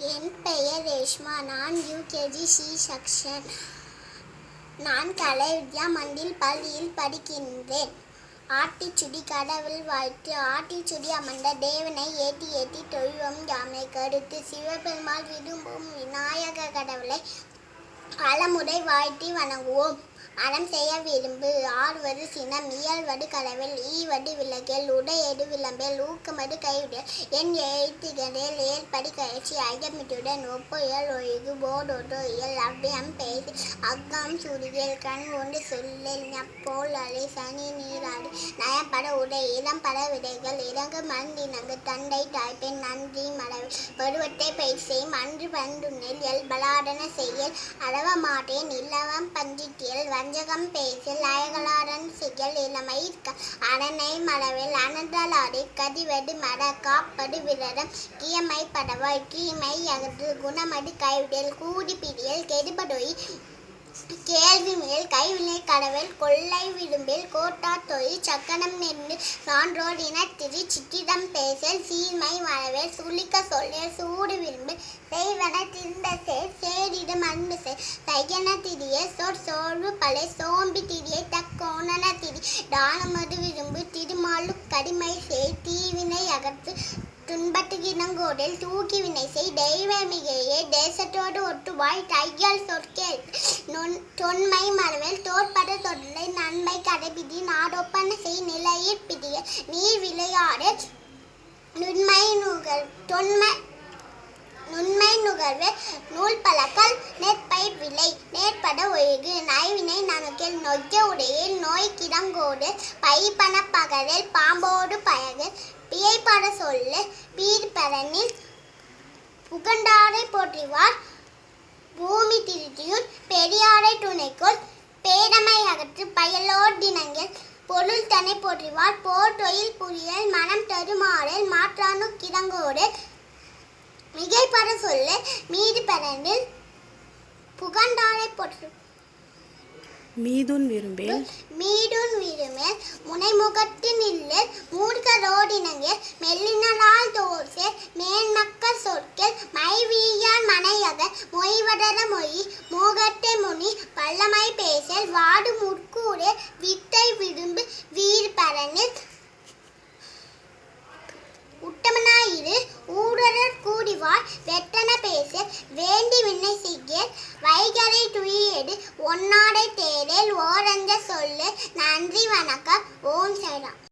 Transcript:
என் பெயர் ரேஷ்மா. நான் UKG C section. நான் கலை வித்யா மண்டில் பள்ளியில் படிக்கின்றேன். ஆட்டிச்சுடி கடவுள் வாழ்த்து. ஆட்டிச்சுடி அமர்ந்த தேவனை ஏற்றி ஏற்றி தொழுவோம் யாமை கருத்து. சிவபெருமாள் விரும்பும் விநாயக கடவுளை பலமுறை வாழ்த்தி வணங்குவோம். அறம் செய்ய விரும்பு. ஆறுவது சினம். இயல்வது கடவுள். ஈவது விலகல். உடையது விளம்பல். ஊக்கமது கைவிடல். என் எழுத்துகளில் ஏற்படி கழிச்சி ஐயமிட்டுடன் ஒப்புயல் ஒழுகு போடோட்டோ இயல் அவ்வியம் பேசி அக்கம் சுருகியல் கண் கொண்டு சொல்லில் ஞப்போல் அலை சனி நீராடு நயம்பட உடை இளம்பட விடைகள் இறங்கு மந்தினங்கு தண்டை தாய்ப்பெண் நன்றி மடவில் பருவத்தை பயிற்சியும் அன்று பந்துண்ணில் எல் பலாடன செய்யல் அளவ மாட்டேன் இல்லவம் பஞ்சிட்டியல் வஞ்சகம் பேசில் அயகலாடன் செய்யல் இளமை அரணை மடவில் அனந்தலாடி கதிவடு மட காப்படு விரதம் கீயமை படவாய் கீமை அகற்று குணமடு கைவிடல் கூடி பிடியல் கெடுபடொய் கேள்வி மேல் கைவினை கடவுள் கொள்ளை விரும்பில் கோட்டா தொழில் சக்கனம் நெருந்து சான்றோர் இனத்திரி சிற்றிடம் பேசல் சீர்மை மழவேல் சுளிக்க சொல்ல சூடு விரும்பு செய்வன திருந்த சேரிடு மண்பு தையன திரிய சோர்வு பலை சோம்பி திரியை தக்கோணன திரி தானமது விரும்பு திருமாலு கடிமை செய் தீவினை அகற்று துன்பத்து இனங்கோடில் தூக்கி வினை செய் தெய்வமிகையே தேசத்தோடு ஒட்டுவாய் தையல் சொற்கேள் தொன்மை மரவேல் தோற்பட தொடரை நன்மை கடைபிடி நாடொப்பன செய் நிலையில் பிடிய நீர் விளையாடு நுண்மை நுகர்வு நூல் பழக்கல் நெற்பயிர் விலை நேர்பட ஒழுகு நைவினை நனுக்கில் நொய்ய உடையில் நோய் கிடங்கோடு பைப்பன பகலில் பாம்போடு பயகு பிழைப்பட சொல்லு பீர்பரனில் புகண்டாரை போற்றிவார் பூமி திருத்தியுள் பெரியாரை துணைக்குள் பேடமை அகற்று பயலோர் தினங்கள் பொருள் தன்னை போற்றிவார் போர் தொழில் புரியல் மனம் தருமாறல் மாற்றானு கிடங்கோடு மிகைப்பட சொல்லு மீது பரனில் புகண்டாரை போற்று மீதுன் விரும்பேல் முனைமுகத்து நில்லு மூர்க்கரோடினங்கள் மெல்லினால் தோசை மேன்மக்கள் சொற்கள் மைவீயார் மனையக மொய்வடர மொழி மோகத்தை முனி பல்லமை பேசல் வாடு முற்கூறு வித்தை விரும்பு வீர்பரனில் உட்டமனாயிரு ஊரர் கூடிவார் வெட்டன பேச வேண்டி விண்ணை செய்ய வைகரை துயியேடு ஒன்னாடை தேடல் ஓரஞ்ச சொல்லு நன்றி வணக்கம்